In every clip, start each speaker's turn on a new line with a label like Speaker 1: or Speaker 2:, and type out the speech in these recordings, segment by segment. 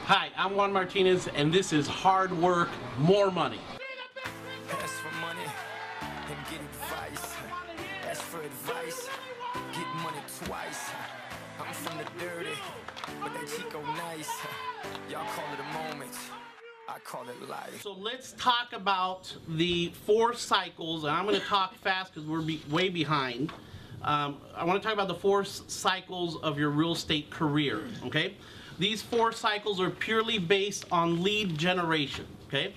Speaker 1: Hi, I'm Juan Martinez, and this is Hard Work, More Money.
Speaker 2: Ask for money and get advice. Ask for advice, get money twice. I'm from the dirty, but that Chico nice. Y'all call it a moment, I call it life.
Speaker 1: So let's talk about the 4 cycles, and I'm going to talk fast because we're way behind. I want to talk about the 4 cycles of your real estate career, okay? These 4 cycles are purely based on lead generation, okay?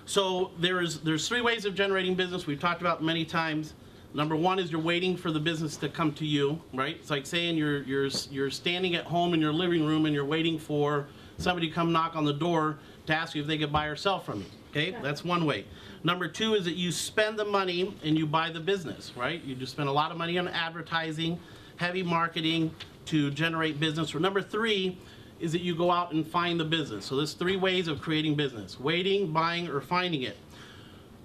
Speaker 1: So there's 3 ways of generating business we've talked about many times. Number 1 is you're waiting for the business to come to you, right? It's like saying you're standing at home in your living room and you're waiting for somebody to come knock on the door to ask you if they could buy or sell from you, okay? That's one way. Number 2 is that you spend the money and you buy the business, right? You just spend a lot of money on advertising, heavy marketing to generate business. Or number 3 is that you go out and find the business. So there's 3 ways of creating business: waiting, buying, or finding it.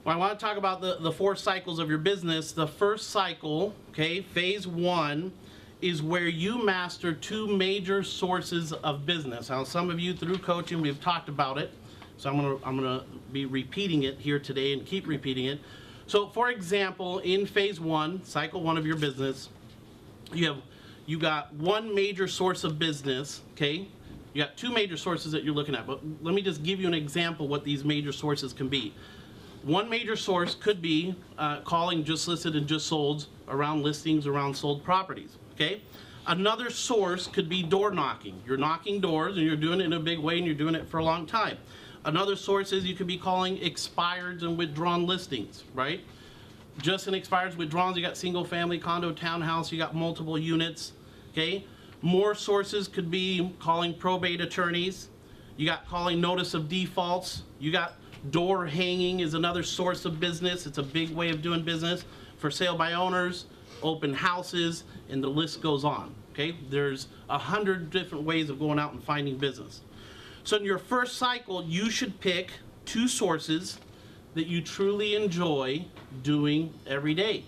Speaker 1: Well, I want to talk about the 4 cycles of your business. The first cycle, okay, phase 1, is where you master 2 major sources of business. Now, some of you through coaching, we've talked about it, so I'm gonna be repeating it here today and keep repeating it. So, for example, in phase 1, cycle 1 of your business, you got 1 major source of business, okay? You got 2 major sources that you're looking at, but let me just give you an example what these major sources can be. 1 major source could be calling just listed and just solds around listings around sold properties, okay? Another source could be door knocking. You're knocking doors and you're doing it in a big way and you're doing it for a long time. Another source is you could be calling expireds and withdrawn listings, right? Just in expireds, withdrawns, you got single family, condo, townhouse, you got multiple units, okay? More sources could be calling probate attorneys. You got calling notice of defaults. You got door hanging is another source of business. It's a big way of doing business. For sale by owners, open houses, and the list goes on, okay? There's 100 different ways of going out and finding business. So in your first cycle, you should pick 2 sources that you truly enjoy doing every day.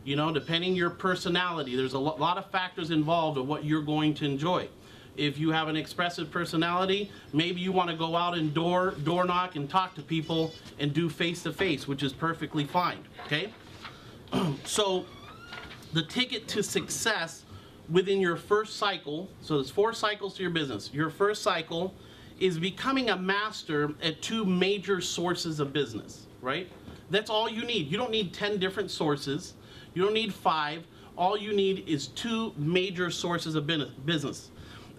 Speaker 1: You know, depending your personality, there's a lot of factors involved of what you're going to enjoy. If you have an expressive personality, maybe you want to go out and door knock and talk to people and do face-to-face, which is perfectly fine, okay? So the ticket to success within your first cycle, so there's 4 cycles to your business. Your first cycle is becoming a master at 2 major sources of business, right? That's all you need. You don't need 10 different sources. You don't need 5. All you need is 2 major sources of business.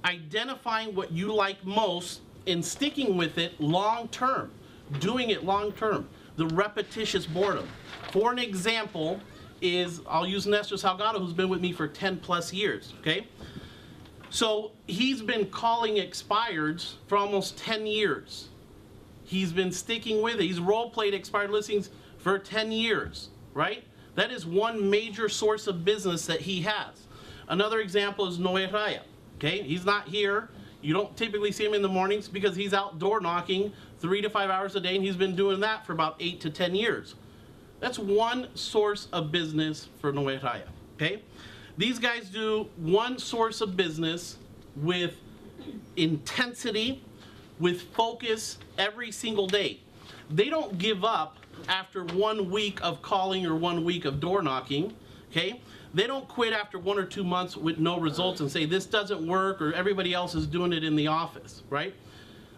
Speaker 1: Identifying what you like most and sticking with it long term. Doing it long term. The repetitious boredom. For an example is, I'll use Nestor Salgado, who's been with me for 10 plus years, okay? So he's been calling expireds for almost 10 years. He's been sticking with it. He's role-played expired listings for 10 years, right? That is 1 major source of business that he has. Another example is Noe Raya, okay? He's not here. You don't typically see him in the mornings because he's out door knocking 3 to 5 hours a day, and he's been doing that for about 8 to 10 years. That's 1 source of business for Noe Raya, okay? These guys do 1 source of business with intensity, with focus every single day. They don't give up after 1 week of calling or 1 week of door knocking, okay? They don't quit after 1 or 2 months with no results and say this doesn't work or everybody else is doing it in the office, right?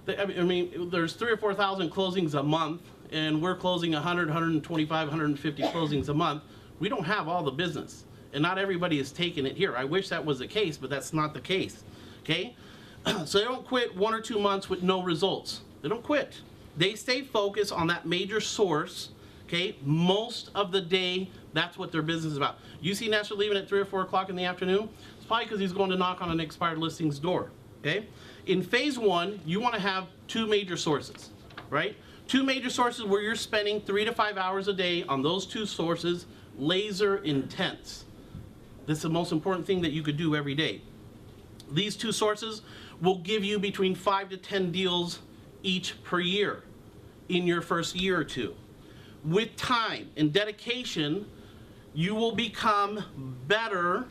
Speaker 1: I mean, there's 3,000 or 4,000 closings a month and we're closing 100, 125, 150 closings a month. We don't have all the business and not everybody is taking it here. I wish that was the case, but that's not the case, okay? So they don't quit 1 or 2 months with no results. They don't quit. They stay focused on that major source, okay? Most of the day, that's what their business is about. You see Nestor leaving at 3 or 4 o'clock in the afternoon? It's probably because he's going to knock on an expired listings door, okay? In phase 1, you want to have 2 major sources, right? 2 major sources where you're spending 3 to 5 hours a day on those 2 sources, laser intense. This is the most important thing that you could do every day. These 2 sources will give you between 5 to 10 deals each per year in your first year or 2. With time and dedication, you will become better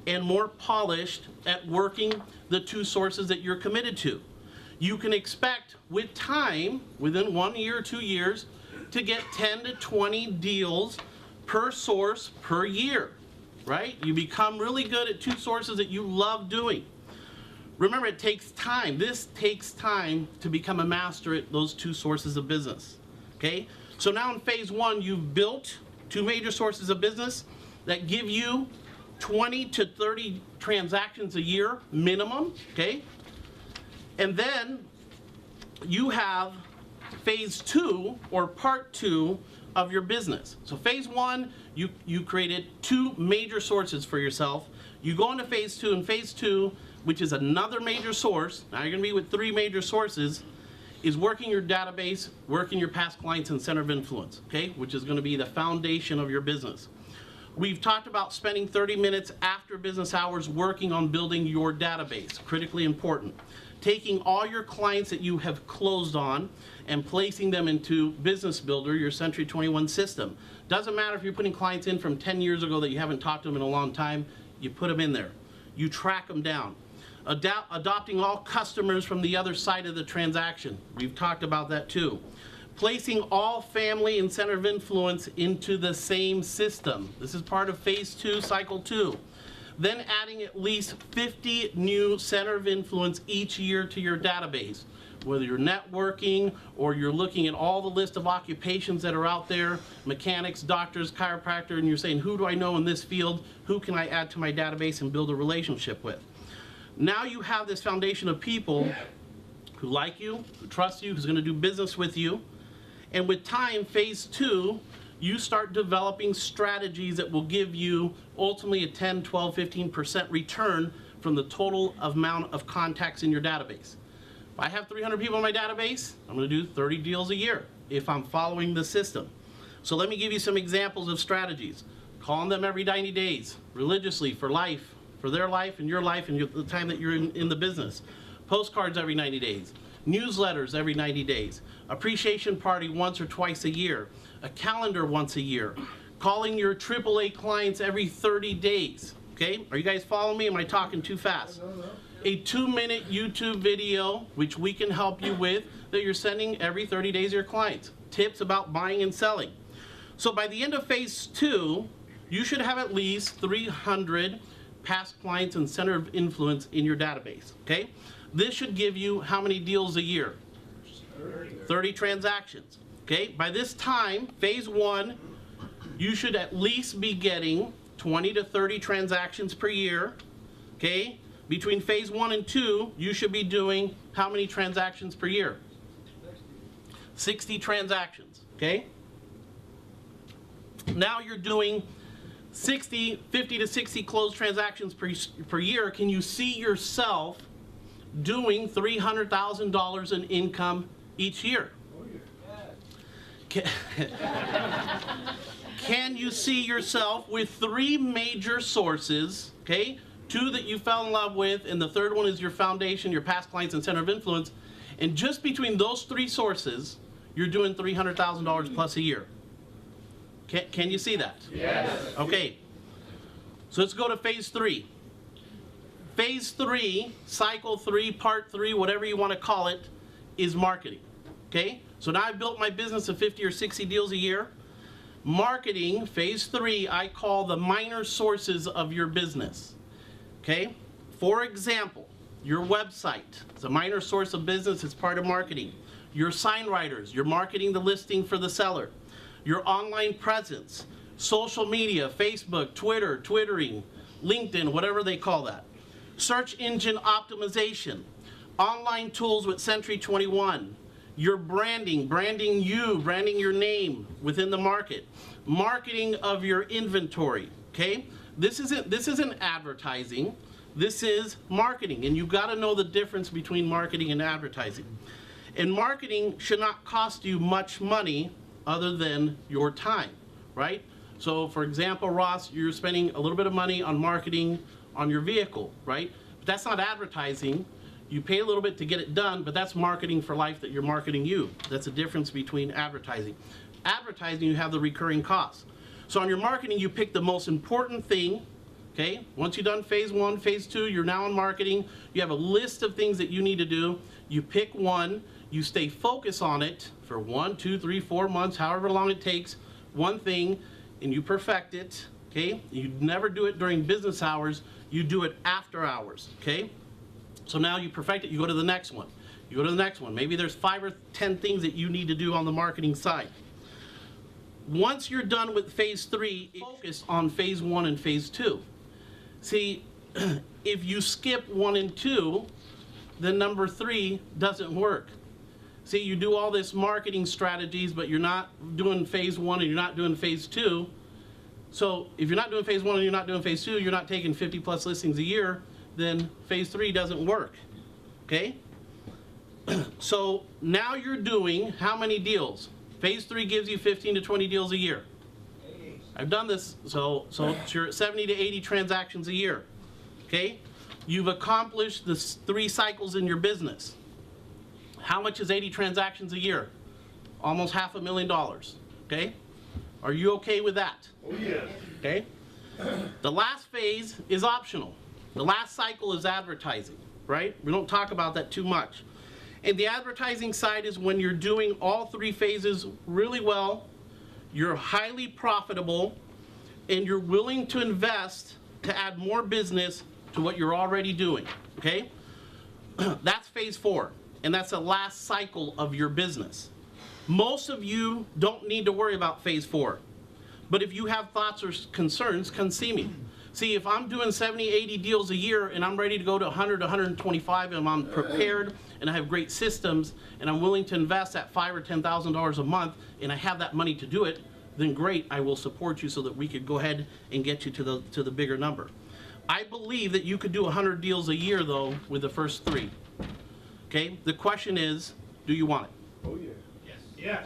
Speaker 1: and more polished at working the 2 sources that you're committed to. You can expect with time, within 1 year or 2 years, to get 10 to 20 deals per source per year, right? You become really good at 2 sources that you love doing. Remember, it takes time. This takes time to become a master at those 2 sources of business, okay? So now in phase 1, you've built 2 major sources of business that give you 20 to 30 transactions a year minimum, okay? And then you have phase 2 or part 2 of your business. So phase 1, you created 2 major sources for yourself. You go into phase 2, and phase 2, which is another major source, now you're gonna be with 3 major sources, is working your database, working your past clients and center of influence, okay? Which is gonna be the foundation of your business. We've talked about spending 30 minutes after business hours working on building your database, critically important. Taking all your clients that you have closed on and placing them into Business Builder, your Century 21 system. Doesn't matter if you're putting clients in from 10 years ago that you haven't talked to them in a long time, you put them in there. You track them down. Adopting all customers from the other side of the transaction. We've talked about that too. Placing all family and center of influence into the same system. This is part of phase 2, cycle 2. Then adding at least 50 new center of influence each year to your database. Whether you're networking or you're looking at all the list of occupations that are out there, mechanics, doctors, chiropractor, and you're saying, who do I know in this field? Who can I add to my database and build a relationship with? Now you have this foundation of people who like you, who trust you, who's going to do business with you. And with time, phase 2, you start developing strategies that will give you ultimately a 10, 12, 15% return from the total amount of contacts in your database. If I have 300 people in my database, I'm going to do 30 deals a year if I'm following the system. So let me give you some examples of strategies. Calling them every 90 days, religiously, for life, for their life and your life and the time that you're in the business. Postcards every 90 days. Newsletters every 90 days. Appreciation party once or twice a year. A calendar once a year. Calling your AAA clients every 30 days. Okay? Are you guys following me? Am I talking too fast?
Speaker 3: No.
Speaker 1: A 2-minute YouTube video, which we can help you with, that you're sending every 30 days to your clients. Tips about buying and selling. So by the end of phase 2, you should have at least 300 past clients and center of influence in your database, okay? This should give you how many deals a year? 30 transactions, okay? By this time, phase 1, you should at least be getting 20 to 30 transactions per year, okay? Between phase 1 and 2, you should be doing how many transactions per year? 60 transactions, okay? Now you're doing 50 to 60 closed transactions per year. Can you see yourself doing $300,000 in income each year? Can you see yourself with 3 major sources, okay? 2 that you fell in love with, and the 3rd one is your foundation, your past clients and center of influence. And just between those 3 sources, you're doing $300,000 plus a year. Can you see that?
Speaker 3: Yes.
Speaker 1: Okay. So let's go to phase 3. Phase 3, cycle 3, part 3, whatever you want to call it, is marketing. Okay? So now I've built my business of 50 or 60 deals a year. Marketing, phase 3, I call the minor sources of your business. Okay? For example, your website is a minor source of business. It's part of marketing. Your sign writers, you're marketing the listing for the seller. Your online presence, social media, Facebook, Twitter, Twittering, LinkedIn, whatever they call that. Search engine optimization, online tools with Century 21, your branding you, branding your name within the market, marketing of your inventory, okay? This isn't advertising, this is marketing, and you've got to know the difference between marketing and advertising. And marketing should not cost you much money other than your time, right? So for example, Ross, you're spending a little bit of money on marketing on your vehicle, right? But that's not advertising. You pay a little bit to get it done, but that's marketing for life, that you're marketing you. That's the difference between advertising. Advertising, you have the recurring costs. So on your marketing, you pick the most important thing, okay? Once you've done phase 1, phase 2, you're now in marketing. You have a list of things that you need to do. You pick one, you stay focused on it for 1, 2, 3, 4 months, however long it takes, one thing, and you perfect it, okay? You never do it during business hours, you do it after hours, okay? So now you perfect it, you go to the next one. You go to the next one. Maybe there's 5 or 10 things that you need to do on the marketing side. Once you're done with phase 3, focus on phase 1 and phase 2. See, if you skip 1 and 2, then number 3 doesn't work. See, you do all this marketing strategies, but you're not doing phase 1 and you're not doing phase 2. So if you're not doing phase 1 and you're not doing phase 2, you're not taking 50 plus listings a year, then phase 3 doesn't work, okay? So now you're doing how many deals? Phase 3 gives you 15 to 20 deals a year. I've done this, so you're at 70 to 80 transactions a year, okay? You've accomplished the 3 cycles in your business. How much is 80 transactions a year? Almost $500,000, okay? Are you okay with that?
Speaker 3: Oh, yes.
Speaker 1: Okay? The last phase is optional. The last cycle is advertising, right? We don't talk about that too much. And the advertising side is when you're doing all 3 phases really well, you're highly profitable, and you're willing to invest to add more business to what you're already doing, okay? That's phase 4, and that's the last cycle of your business. Most of you don't need to worry about phase 4, but if you have thoughts or concerns, come see me. See, if I'm doing 70, 80 deals a year and I'm ready to go to 100, 125 and I'm prepared and I have great systems and I'm willing to invest that $5,000 or $10,000 a month and I have that money to do it, then great, I will support you so that we could go ahead and get you to the bigger number. I believe that you could do 100 deals a year though with the first 3. Okay, the question is, do you want it?
Speaker 3: Oh, yeah. Yes. Yes.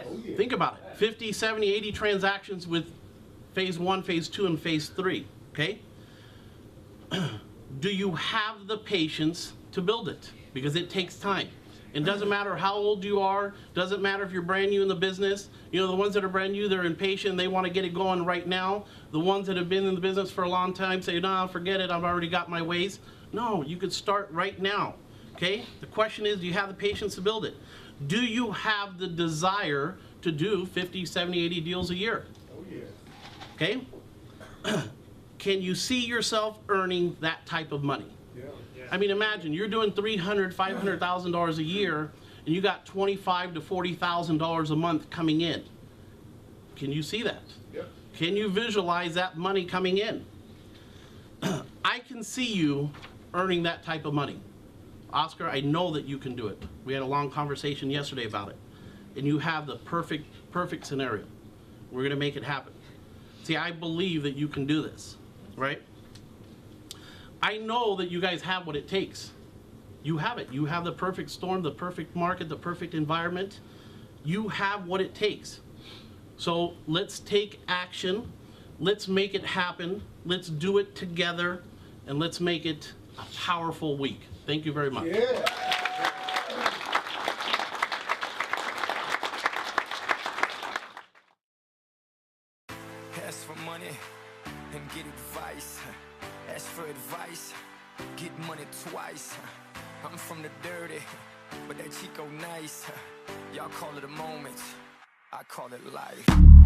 Speaker 3: Oh, yeah.
Speaker 1: Think about it, 50, 70, 80 transactions with phase 1, phase 2, and phase 3. Okay? Do you have the patience to build it? Because it takes time. It doesn't matter how old you are, doesn't matter if you're brand new in the business. You know, the ones that are brand new, they're impatient, they want to get it going right now. The ones that have been in the business for a long time say, no, forget it, I've already got my ways. No, you could start right now. Okay? The question is, do you have the patience to build it? Do you have the desire to do 50, 70, 80 deals a year?
Speaker 3: Oh, yeah.
Speaker 1: Okay? Can you see yourself earning that type of money?
Speaker 3: Yeah. Yes.
Speaker 1: I mean, imagine you're doing $300,000, $500,000 a year, and you got $25,000 to $40,000 a month coming in. Can you see that?
Speaker 3: Yeah.
Speaker 1: Can you visualize that money coming in? I can see you earning that type of money. Oscar, I know that you can do it. We had a long conversation yesterday about it, and you have the perfect scenario. We're going to make it happen. See, I believe that you can do this, right? I know that you guys have what it takes. You have it. You have the perfect storm, the perfect market, the perfect environment. You have what it takes. So let's take action. Let's make it happen. Let's do it together, and let's make it a powerful week. Thank you very much.
Speaker 3: Yeah.
Speaker 2: Ask for money and get advice. Ask for advice, get money twice. I'm from the dirty, but that Chico nice. Y'all call it a moment, I call it life.